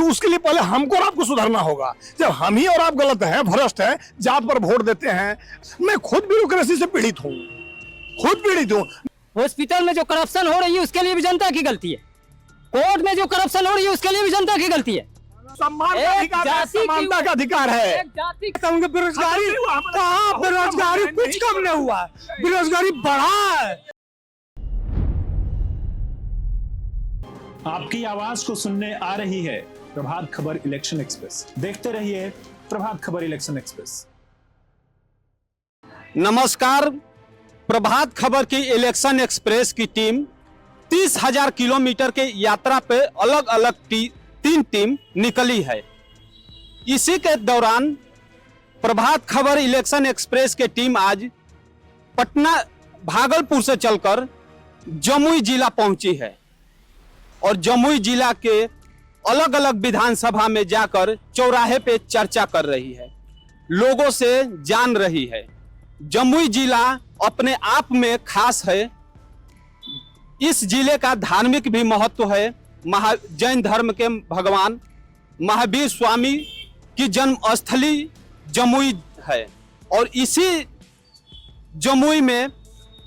उसके लिए पहले हमको और आपको सुधरना होगा। जब हम ही और आप गलत हैं, भ्रष्ट हैं, जात पर वोट देते हैं। मैं खुद ब्यूरोक्रेसी से पीड़ित हूँ, खुद पीड़ित हूँ। हॉस्पिटल में जो करप्शन हो रही है उसके लिए भी जनता की गलती है, कोर्ट में जो करप्शन हो रही है उसके लिए भी जनता की गलती है। सम्मान का अधिकार है, समानता का अधिकार है। बेरोजगारी कहाँ, बेरोजगारी कुछ कम नहीं हुआ, बेरोजगारी बढ़ा है। आपकी आवाज को सुनने आ रही है प्रभात खबर इलेक्शन एक्सप्रेस। देखते रहिए प्रभात खबर इलेक्शन एक्सप्रेस। नमस्कार, प्रभात खबर की इलेक्शन एक्सप्रेस की टीम 30,000 किलोमीटर के यात्रा पे अलग अलग 3 टीम निकली है। इसी के दौरान प्रभात खबर इलेक्शन एक्सप्रेस की टीम आज पटना भागलपुर से चलकर जमुई जिला पहुंची है और जमुई जिला के अलग अलग विधानसभा में जाकर चौराहे पे चर्चा कर रही है, लोगों से जान रही है। जमुई जिला अपने आप में खास है। इस जिले का धार्मिक भी महत्व है। जैन धर्म के भगवान महावीर स्वामी की जन्मस्थली जमुई है और इसी जमुई में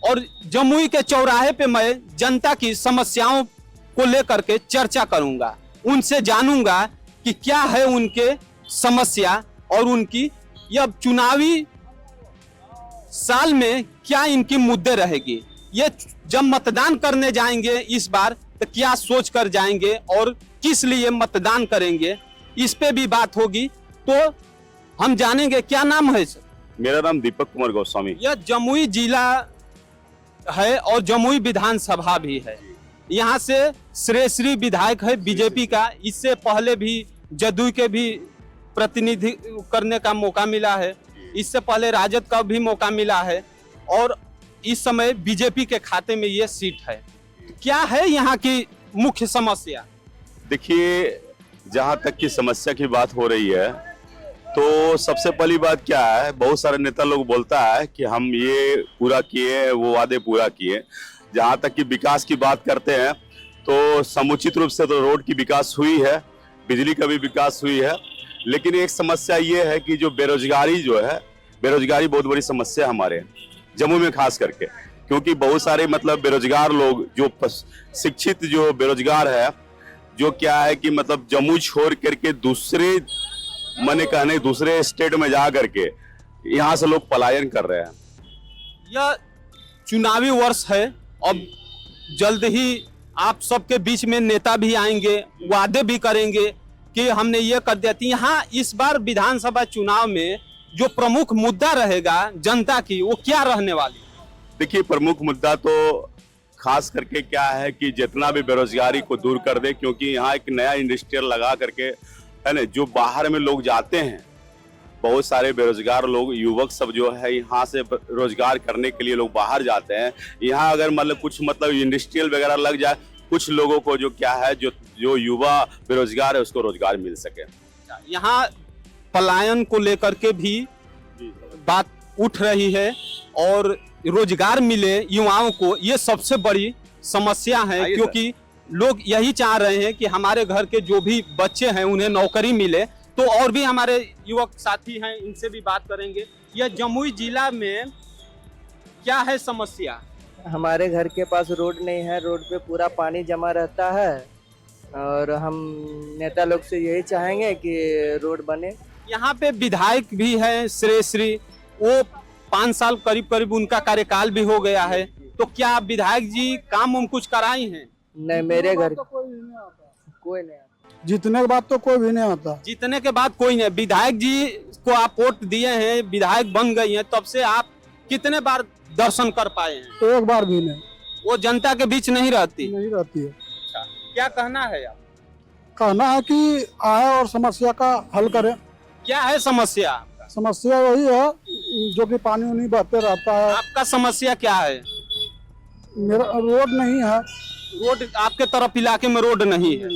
और जमुई के चौराहे पे मैं जनता की समस्याओं को लेकर के चर्चा करूंगा, उनसे जानूंगा कि क्या है उनके समस्या और उनकी यह चुनावी साल में क्या इनकी मुद्दे रहेगी। ये जब मतदान करने जाएंगे इस बार तो क्या सोच कर जाएंगे और किस लिए मतदान करेंगे, इस पे भी बात होगी। तो हम जानेंगे। क्या नाम है सर? मेरा नाम दीपक कुमार गोस्वामी। यह जमुई जिला है और जमुई विधानसभा भी है। यहाँ से श्रेयश्री विधायक है बीजेपी का। इससे पहले भी जदयू के भी प्रतिनिधि करने का मौका मिला है, इससे पहले राजद का भी मौका मिला है और इस समय बीजेपी के खाते में ये सीट है। क्या है यहाँ की मुख्य समस्या? देखिए, जहाँ तक की समस्या की बात हो रही है तो सबसे पहली बात क्या है, बहुत सारे नेता लोग बोलता है कि हम ये पूरा किए, वो वादे पूरा किए। जहाँ तक कि विकास की बात करते हैं तो समुचित रूप से तो रोड की विकास हुई है, बिजली का भी विकास हुई है, लेकिन एक समस्या ये है कि जो बेरोजगारी जो है, बेरोजगारी बहुत बड़ी समस्या हमारे जम्मू में खास करके, क्योंकि बहुत सारे मतलब बेरोजगार लोग जो शिक्षित जो बेरोजगार है, जो क्या है कि मतलब जम्मू छोड़ करके दूसरे स्टेट में जा करके यहाँ से लोग पलायन कर रहे हैं। यह चुनावी वर्ष है, अब जल्द ही आप सबके बीच में नेता भी आएंगे, वादे भी करेंगे कि हमने ये कर दिया। यहाँ इस बार विधानसभा चुनाव में जो प्रमुख मुद्दा रहेगा जनता की, वो क्या रहने वाली? देखिए, प्रमुख मुद्दा तो खास करके क्या है कि जितना भी बेरोजगारी को दूर कर दे, क्योंकि यहाँ एक नया इंडस्ट्रियल लगा करके है ना, जो बाहर में लोग जाते हैं, बहुत सारे बेरोजगार लोग, युवक सब जो है यहाँ से रोजगार करने के लिए लोग बाहर जाते हैं। यहाँ अगर मतलब कुछ मतलब इंडस्ट्रियल वगैरह लग जाए, कुछ लोगों को जो क्या है, जो युवा बेरोजगार है उसको रोजगार मिल सके। यहाँ पलायन को लेकर के भी बात उठ रही है और रोजगार मिले युवाओं को, ये सबसे बड़ी समस्या है, क्योंकि लोग यही चाह रहे हैं कि हमारे घर के जो भी बच्चे हैं उन्हें नौकरी मिले। तो और भी हमारे युवक साथी हैं, इनसे भी बात करेंगे। यह जमुई जिला में क्या है समस्या? हमारे घर के पास रोड नहीं है, रोड पे पूरा पानी जमा रहता है और हम नेता लोग से यही चाहेंगे कि रोड बने। यहाँ पे विधायक भी है श्रेयश्री, वो 5 साल करीब उनका कार्यकाल भी हो गया है। तो क्या आप विधायक जी काम कुछ कराई हैं? नहीं, मेरे घर कोई नहीं आता। जीतने के बाद तो कोई भी नहीं आता। जीतने के बाद कोई नहीं। विधायक जी को आप वोट दिए हैं, विधायक बन गई हैं, तब से आप कितने बार दर्शन कर पाए हैं? एक बार भी नहीं। वो जनता के बीच नहीं रहती है। अच्छा, क्या कहना है आप? कहना है कि आए और समस्या का हल करें। क्या है समस्या? समस्या वही है जो कि पानी उनी बहते रहता है। आपका समस्या क्या है? मेरा रोड नहीं है। रोड आपके तरफ इलाके में रोड नहीं है।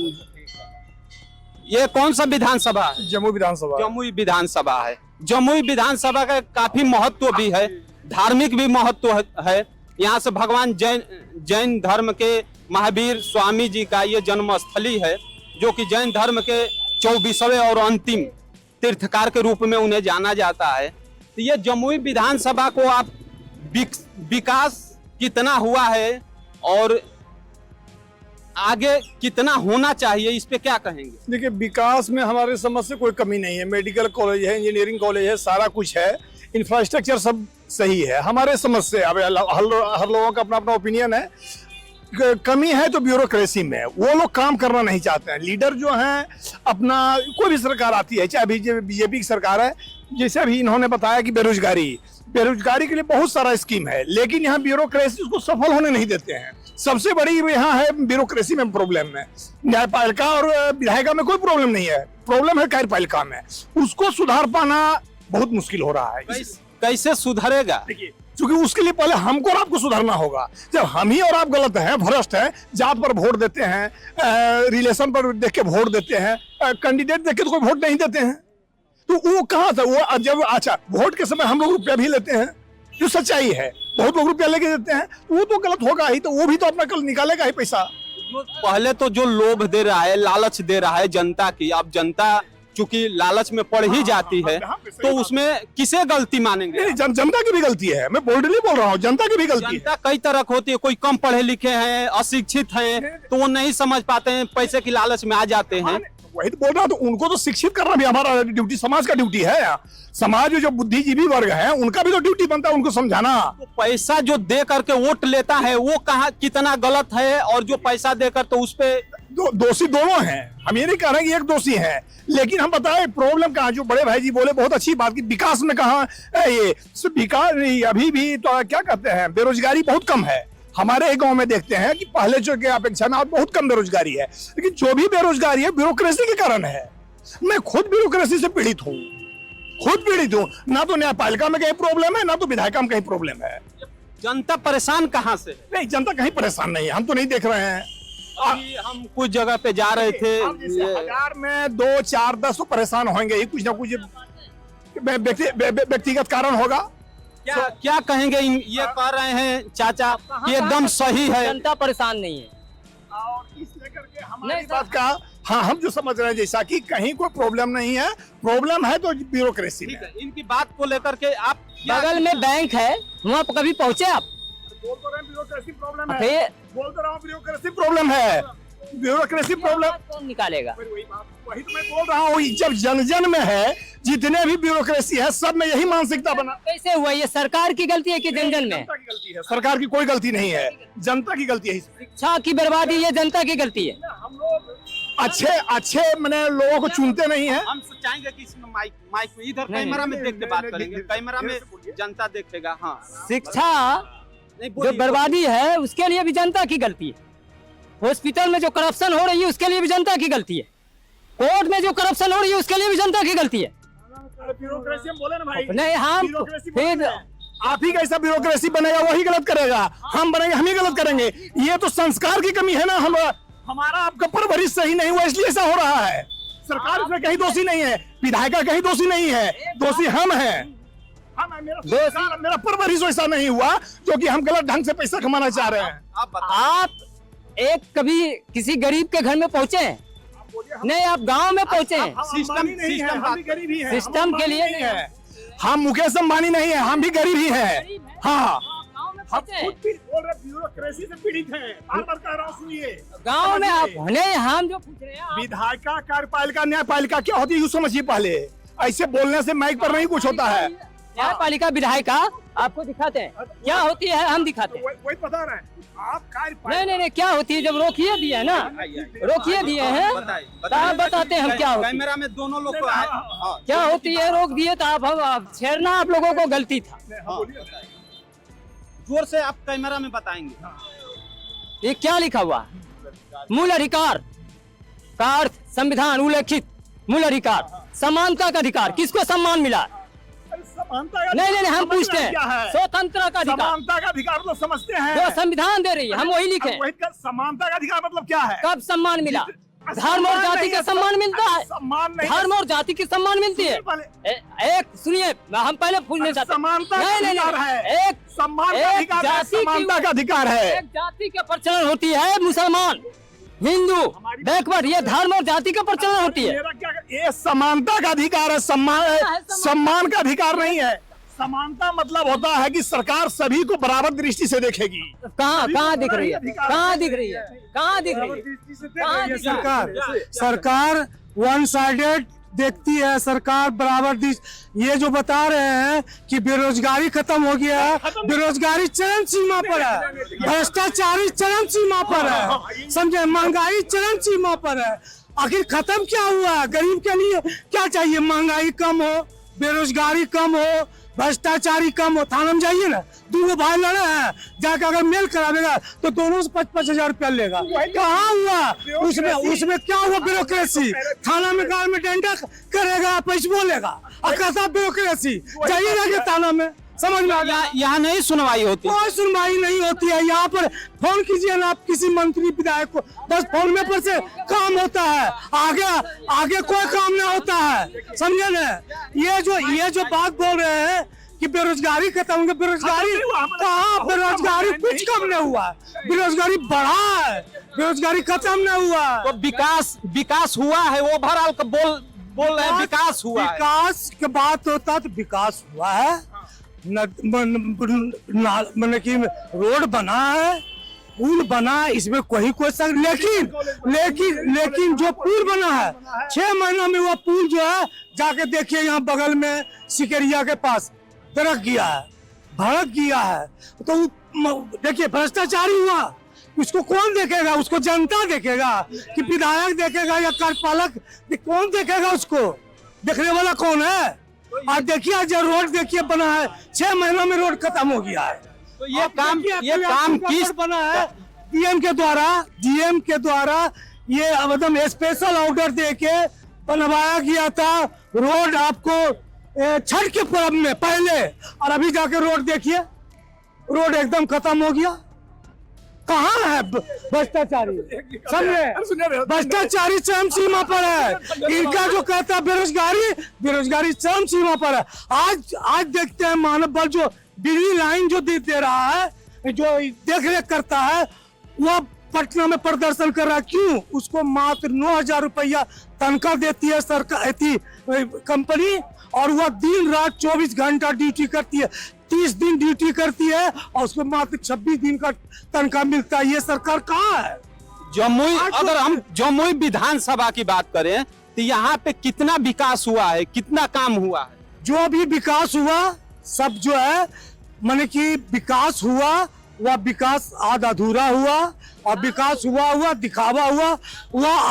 ये कौन सा विधानसभा है? जमुई विधानसभा। जमुई विधानसभा है। जमुई विधानसभा का काफी महत्व भी है, धार्मिक भी महत्व है। यहाँ से भगवान जैन धर्म के महावीर स्वामी जी का ये जन्मस्थली है, जो कि जैन धर्म के 24वें और अंतिम तीर्थकार के रूप में उन्हें जाना जाता है। तो ये जमुई विधानसभा को आप विकास कितना हुआ है और आगे कितना होना चाहिए, इस पे क्या कहेंगे? देखिए, विकास में हमारे समझ से कोई कमी नहीं है। मेडिकल कॉलेज है, इंजीनियरिंग कॉलेज है, सारा कुछ है, इंफ्रास्ट्रक्चर सब सही है हमारे समझ से। अब हर लोगों का अपना अपना ओपिनियन है। कमी है तो ब्यूरोक्रेसी में, वो लोग काम करना नहीं चाहते हैं। लीडर जो हैं अपना, कोई भी सरकार आती है, चाहे बीजेपी की सरकार है, जैसे अभी इन्होंने बताया कि बेरोजगारी के लिए बहुत सारा स्कीम है, लेकिन यहाँ ब्यूरोक्रेसी उसको सफल होने नहीं देते हैं। सबसे बड़ी यहाँ है ब्यूरोक्रेसी में प्रॉब्लम है। न्यायपालिका और विधायिका में कोई प्रॉब्लम नहीं है, प्रॉब्लम है कार्यपालिका में। उसको सुधार पाना बहुत मुश्किल हो रहा है। कैसे सुधरेगा? देखिए, क्योंकि उसके लिए पहले हमको और आपको सुधरना होगा। जब हम ही और आप गलत हैं, भ्रष्ट हैं, जात पर वोट देते हैं, रिलेशन पर देख के वोट देते हैं, कैंडिडेट देख के तो कोई वोट नहीं देते हैं, तो वो कहाँ था? वो जब अच्छा वोट के समय हम लोग रुपया भी लेते हैं, जो सच्चाई है, बहुत लोग रुपया लेके देते हैं, वो तो गलत होगा ही। तो वो भी तो अपना कल निकालेगा ही पैसा। पहले तो जो लोभ दे रहा है, लालच दे रहा है जनता की, अब जनता चूंकि लालच में पड़ ही जाती है, तो उसमें किसे गलती मानेंगे? जनता की भी गलती है, मैं बोल्डली बोल रहा हूँ, जनता की भी गलती है। जनता कई तरह की होती है, कोई कम पढ़े लिखे हैं, अशिक्षित हैं, तो वो नहीं समझ पाते हैं, पैसे की लालच में आ जाते हैं। वही तो बोल रहा हूँ, तो उनको तो शिक्षित करना भी हमारा ड्यूटी, समाज का ड्यूटी है। समाज में जो बुद्धिजीवी वर्ग है, उनका भी तो ड्यूटी बनता है उनको समझाना। तो पैसा जो दे करके वोट लेता है, वो कहाँ कितना गलत है, और जो पैसा देकर तो उस पे दोषी दोनों हैं। हम ये नहीं कह रहे कि एक दोषी है, लेकिन हम बताएं प्रॉब्लम कहाँ। जो बड़े भाई जी बोले बहुत अच्छी बात की, विकास में कहाँ ये विकास अभी भी तो क्या कहते हैं, बेरोजगारी बहुत कम है। हमारे ही गांव में देखते हैं कि पहले जो के अपेक्षा में बहुत कम बेरोजगारी है, लेकिन जो भी बेरोजगारी है ब्यूरोक्रेसी के कारण है। मैं खुद ब्यूरोक्रेसी से पीड़ित हूँ, ना तो न्यायपालिका में कहीं प्रॉब्लम है, ना तो विधायिका में कहीं प्रॉब्लम है। जनता परेशान कहाँ से? नहीं, जनता कहीं परेशान नहीं है, हम तो नहीं देख रहे हैं। अभी हम कुछ जगह पे जा रहे थे, 1000 में 2, 4, 10 तो परेशान होंगे ही, कुछ ना कुछ व्यक्तिगत कारण होगा। क्या कहेंगे? ये कह रहे हैं चाचा कि एकदम सही है, जनता परेशान नहीं है। और इस लेकर के हमारी बात का, हाँ, हम जो समझ रहे हैं जैसा कि कहीं कोई प्रॉब्लम नहीं है, प्रॉब्लम है तो ब्यूरोक्रेसी में। इनकी बात को लेकर के आप बगल में बैंक है, वहाँ पर कभी पहुँचे आप? बोल तो रहे ब्यूरोक्रेसी प्रॉब्लम है, फिर बोल तो रहा हूँ ब्यूरोक्रेसी प्रॉब्लम है, ब्यूरोक्रेसी प्रॉब्लम कौन निकालेगा? वही तो मैं बोल रहा हूँ। जब जन जन में है, जितने भी ब्यूरोक्रेसी है, सब में यही मानसिकता बना। कैसे हुआ? ये सरकार की गलती है कि जन जन में? जनता की गलती है, सरकार की कोई गलती नहीं है, जनता की गलती है। शिक्षा की बर्बादी ये जनता की गलती है। हम लोग अच्छे मैंने लोगों को चुनते नहीं है। हम चाहेंगे कि इसमें माइक इधर कैमरा में देख के बात करेंगे, कैमरा में जनता देखेगा। हाँ, शिक्षा जो बर्बादी है उसके लिए भी जनता की गलती है। हॉस्पिटल में जो करप्शन हो रही है उसके लिए भी जनता की गलती है। कोर्ट में जो करप्शन हो रही है उसके लिए भी जनता की गलती है। ब्यूरोक्रेसी हम बोले ना भाई, नहीं, हम फिर आप ही कैसा ब्यूरोक्रेसी बनेगा वही गलत करेगा, हम बनेंगे हम ही गलत करेंगे। ये तो संस्कार की कमी है ना, हमारा आपका परवरिश सही नहीं हुआ, इसलिए ऐसा हो रहा है। सरकार इसमें कहीं दोषी नहीं है, विधायिका कहीं दोषी नहीं है, दोषी हम हैं। मेरा परवरिश वैसा नहीं हुआ जो कि हम गलत ढंग से पैसा कमाना चाह रहे हैं। आप एक कभी किसी गरीब के घर में पहुंचे हैं? नहीं, आप गांव में पहुंचे हैं। सिस्टम के लिए नहीं है। हम मुकेश अंबानी नहीं है, हम भी गरीब ही हैं। हाँ, हम खुद भी बोल रहे ब्यूरोक्रेसी से पीड़ित हैं। बार-बार कह रहा हूं, सुनिए। गांव में आप नहीं, हम जो पूछ रहे हैं, विधायिका, कार्यपालिका, न्यायपालिका क्या होती है यू समझिए पहले। ऐसे बोलने से माइक पर नहीं कुछ होता है। न्यायपालिका विधायिका आपको दिखाते हैं क्या होती है, हम दिखाते हैं। वही बता रहे हैं आप। नहीं, क्या होती है? जब रोकिए दिए है ना, रोकिए दिए हैं, तो आप बताते हैं हम क्या होती है। कैमरा में दोनों लोग क्या होती है? रोक दिए तो आप छेड़ना आप लोगों को गलती था। जोर से आप कैमरा में बताएंगे। ये क्या लिखा हुआ? मूल अधिकार का अर्थ संविधान उल्लेखित मूल अधिकार, समानता का अधिकार। किसको सम्मान मिला? नहीं, हम पूछते हैं। स्वतंत्रता का अधिकार, समानता का अधिकार मतलब समझते हैं, जो संविधान दे रही है, हम वही लिखे। समानता का अधिकार मतलब क्या है? कब सम्मान मिला? धर्म और जाति का सम्मान मिलता है। सम्मान नहीं, धर्म और जाति की सम्मान मिलती है। एक सुनिए, हम पहले पूछने चाहते हैं। समानता का अधिकार है, एक सम्मान का अधिकार है, समानता का अधिकार है। एक जाति के प्रचलन होती है मुसलमान, हिंदू बैकवर्ड, ये धर्म और जाति का प्रचलन होती है। मेरा क्या, ये समानता का अधिकार है, सम्मान का अधिकार नहीं है। समानता मतलब होता है कि सरकार सभी को बराबर दृष्टि से देखेगी। कहाँ दिख रही है, कहाँ दिख रही है, कहाँ दिख रही है? सरकार वन साइडेड देखती है, सरकार बराबर ये जो बता रहे हैं कि बेरोजगारी खत्म हो गया है, बेरोजगारी चरम सीमा पर है, भ्रष्टाचारी चरम सीमा पर है, समझे, महंगाई चरम सीमा पर है। आखिर खत्म क्या हुआ है? गरीब के लिए क्या चाहिए? महंगाई कम हो, बेरोजगारी कम हो, भ्रष्टाचारी कम हो। थाना में जाइए ना, दो भाई लड़े हैं, जाकर अगर मेल करावेगा तो दोनों से 5-5 रुपया लेगा। कहाँ हुआ उसमें क्या हुआ? ब्यूरोक्रेसी। थाना में कार में डंडा करेगा, पैसे बोलेगा, और कहता ब्यूरोक्रेसी। जाइए थाना में, समझ में आ गया? यहाँ नहीं सुनवाई होती, कोई सुनवाई नहीं होती है। यहाँ पर फोन कीजिए ना आप किसी मंत्री विधायक को, बस फोन में पर से काम होता है, आगे कोई काम नहीं होता है, समझे ना? ये जो बात बोल रहे हैं कि बेरोजगारी खत्म होगी, बेरोजगारी कहाँ? बेरोजगारी कुछ कम नहीं हुआ, बेरोजगारी बढ़ा है, बेरोजगारी खत्म नहीं हुआ। तो विकास हुआ है, ओवरऑल का बोल रहे हैं विकास हुआ है। विकास की बात होता तो विकास हुआ है, मतलब कि रोड बना है, पुल बना है, इसमें कोई लेकिन जो पुल बना है 6 महीना में वो पुल जो है, जाके देखिए यहाँ बगल में सिकरिया के पास भड़क गया है। तो देखिए भ्रष्टाचारी हुआ, उसको कौन देखेगा? उसको जनता देखेगा कि विधायक देखेगा या कार्यपालक? कौन देखेगा उसको? देखने वाला कौन है? आज देखिए, जो रोड देखिए बना है, 6 महीनों में रोड खत्म हो गया है। तो ये काम किस बना है? डीएम के द्वारा ये एकदम स्पेशल ऑर्डर देके बनवाया गया था रोड, आपको छठ के पर्व में पहले, और अभी जाके रोड देखिए, रोड एकदम खत्म हो गया। कहाँ है भ्रष्टाचारी? समझे, भ्रष्टाचारी चरम सीमा पर है। इनका जो कहता है बेरोजगारी चरम सीमा पर है। आज देखते हैं मानव बल जो बिजली लाइन जो दे रहा है, जो देख रेख करता है, वह पटना में प्रदर्शन कर रहा है। क्यों? उसको मात्र 9,000 रुपया तनख्वाह देती है सरकार, कंपनी, और वह दिन रात 24 घंटा ड्यूटी करती है, 30 दिन ड्यूटी करती है, और उसको मात्र 26 दिन का तनख्वाह मिलता है। ये सरकार कहाँ है? अगर हम जमुई विधानसभा की बात करें तो यहाँ पे कितना विकास हुआ है, कितना काम हुआ है? जो भी विकास हुआ सब जो है, माने कि विकास हुआ, वह विकास आधा अधूरा हुआ, और विकास हुआ दिखावा हुआ।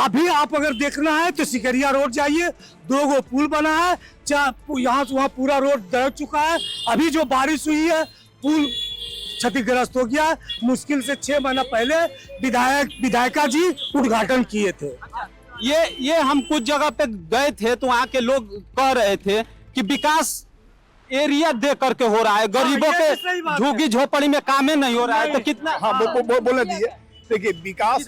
अभी आप अगर देखना है तो सिकरिया रोड जाइए, 2 गो पुल बना है, यहाँ से वहाँ पूरा रोड दह चुका है। अभी जो बारिश हुई है, पुल क्षतिग्रस्त हो गया। मुश्किल से 6 महीना पहले विधायिका जी उद्घाटन किए थे। ये हम कुछ जगह पे गए थे तो वहाँ के लोग कह रहे थे कि विकास एरिया दे करके हो रहा है, गरीबों के झुग्गी झोपड़ी में कामें नहीं हो रहा है। तो कितना बोले दिए। देखिए, विकास,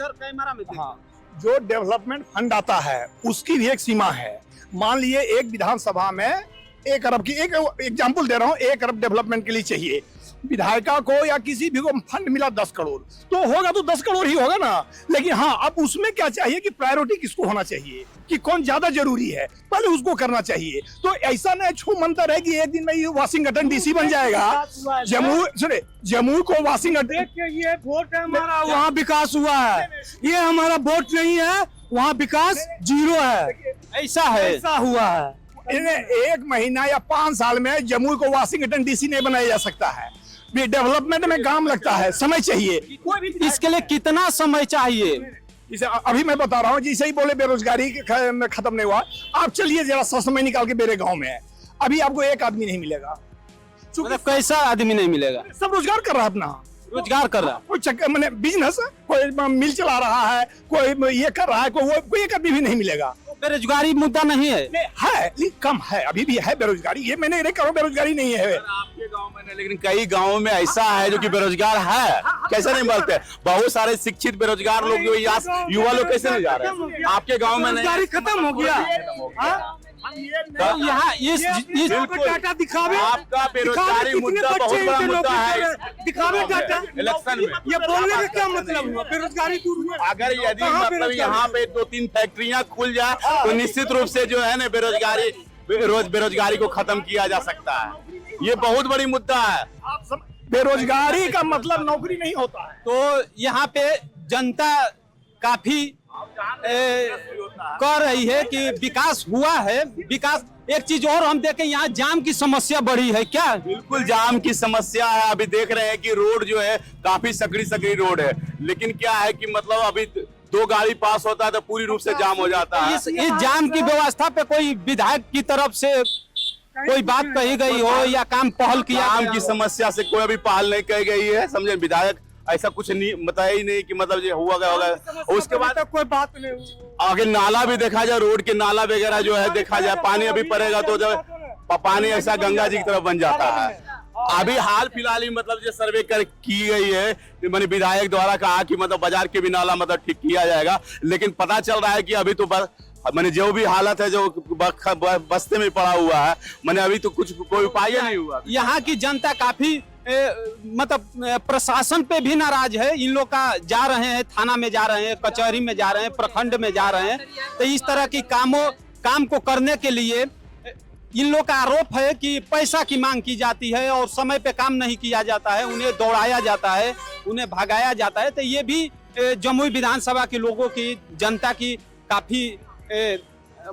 जो डेवलपमेंट फंड आता है उसकी भी एक सीमा है। मान लिए एक विधानसभा में 1 अरब की, एक एग्जाम्पल दे रहा हूँ, 1 अरब डेवलपमेंट के लिए चाहिए। विधायिका को या किसी भी को फंड मिला 10 करोड़, तो होगा तो 10 करोड़ ही होगा ना। लेकिन हाँ, अब उसमें क्या चाहिए कि प्रायोरिटी किसको होना चाहिए, कि कौन ज्यादा जरूरी है, पहले उसको करना चाहिए। तो ऐसा नहीं छू मंतर है कि एक दिन में ये वाशिंगटन डीसी बन जाएगा। जम्मू को वाशिंगटन, ये वोट है हमारा, वहाँ विकास हुआ है। ये हमारा वोट नहीं है, वहाँ विकास 0 है। ऐसा हुआ है। इन्हें 1 महीना या 5 साल में जम्मू को वाशिंगटन डीसी नहीं बनाया जा सकता है। डेवलपमेंट में काम लगता है, समय चाहिए। इसके लिए कितना समय चाहिए? जैसे अभी मैं बता रहा हूँ, जैसे ही बोले बेरोजगारी खत्म नहीं हुआ, आप चलिए जरा सा समय निकाल के मेरे गांव में, अभी आपको एक आदमी नहीं मिलेगा। मतलब कैसा आदमी नहीं मिलेगा? सब रोजगार कर रहा है, अपना रोजगार कर रहा है, कोई चक्कर मैंने बिजनेस, कोई मिल चला रहा है, कोई ये कर रहा है, कोई एक आदमी भी नहीं मिलेगा। बेरोजगारी मुद्दा नहीं है? है, कम है, अभी भी है बेरोजगारी। ये मैंने नहीं कहा बेरोजगारी नहीं है आपके गांव में नहीं, लेकिन कई गांवों में ऐसा है जो कि बेरोजगार है। कैसे नहीं बोलते? बहुत सारे शिक्षित बेरोजगार लोग, युवा लोग कैसे नहीं जा रहे हैं? आपके गांव में बेरोजगारी खत्म हो गया। तो यहाँ इस डाटा दिखावे, आपका बेरोजगारी मुद्दा बहुत बड़ा मुद्दा है दिखावे डाटा इलेक्शन में। ये बोलने का क्या मतलब हुआ? बेरोजगारी दूर हुआ। अगर यदि मतलब यहाँ पे 2-3 फैक्ट्रियां खुल जाए तो निश्चित रूप से जो है ना बेरोजगारी को खत्म किया जा सकता है। ये बहुत बड़ी मुद्दा है। बेरोजगारी का मतलब नौकरी नहीं होता है। तो यहाँ पे जनता काफी कह रही है कि विकास हुआ है। विकास, एक चीज और हम देखें, यहाँ जाम की समस्या बढ़ी है क्या? बिल्कुल जाम की समस्या है। अभी देख रहे हैं कि रोड जो है काफी सकड़ी रोड है, लेकिन क्या है कि मतलब अभी 2 गाड़ी पास होता है तो पूरी रूप से जाम हो जाता है। इस जाम की व्यवस्था पे कोई विधायक की तरफ से कोई बात कही गई हो या काम पहल किया? जाम की समस्या से कोई अभी पहल नहीं कही गई है, समझे। विधायक ऐसा कुछ नहीं बताया ही नहीं कि मतलब ये हुआ क्या होगा। उसके बाद कोई बात नहीं। आगे नाला भी देखा जाए, रोड के नाला वगैरह जो है देखा जाए, पानी अभी पड़ेगा तो जो पानी ऐसा गंगा जी की तरफ बन जाता है। अभी हाल फिलहाल ही मतलब जो सर्वे की गई है, मैंने विधायक द्वारा कहा कि मतलब बाजार के भी नाला मतलब ठीक किया जाएगा, लेकिन पता चल रहा है कि अभी तो मैंने जो भी हालत है जो बस्ते में पड़ा हुआ है, मैंने अभी तो कोई उपाय नहीं हुआ। यहाँ की जनता काफी मतलब प्रशासन पे भी नाराज है। इन लोग का जा रहे हैं, थाना में जा रहे हैं, कचहरी में जा रहे हैं, प्रखंड में जा रहे हैं, तो इस तरह की काम को करने के लिए इन लोग का आरोप है कि पैसा की मांग की जाती है और समय पे काम नहीं किया जाता है, उन्हें दौड़ाया जाता है, उन्हें भगाया जाता है। तो ये भी जमुई विधानसभा के लोगों की, जनता की काफी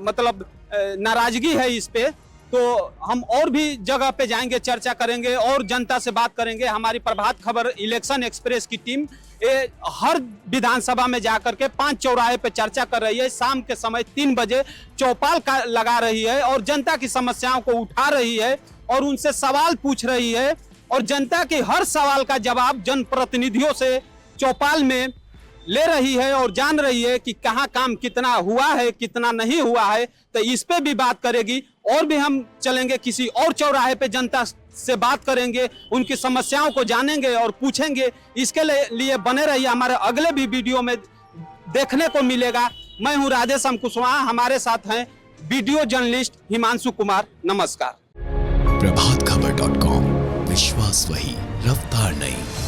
मतलब नाराजगी है इस पे। तो हम और भी जगह पे जाएंगे, चर्चा करेंगे और जनता से बात करेंगे। हमारी प्रभात खबर इलेक्शन एक्सप्रेस की टीम हर विधानसभा में जाकर के 5 चौराहे पे चर्चा कर रही है। शाम के समय 3 बजे चौपाल लगा रही है और जनता की समस्याओं को उठा रही है और उनसे सवाल पूछ रही है और जनता के हर सवाल का जवाब जनप्रतिनिधियों से चौपाल में ले रही है और जान रही है कि कहाँ काम कितना हुआ है, कितना नहीं हुआ है। तो इस पे भी बात करेगी और भी हम चलेंगे किसी और चौराहे पे, जनता से बात करेंगे, उनकी समस्याओं को जानेंगे और पूछेंगे। इसके लिए बने रहिए, हमारे अगले भी वीडियो में देखने को मिलेगा। मैं हूं राधेश्याम कुशवाहा, हमारे साथ हैं वीडियो जर्नलिस्ट हिमांशु कुमार। नमस्कार। प्रभातखबर.com, विश्वास वही, रफ्तार नहीं।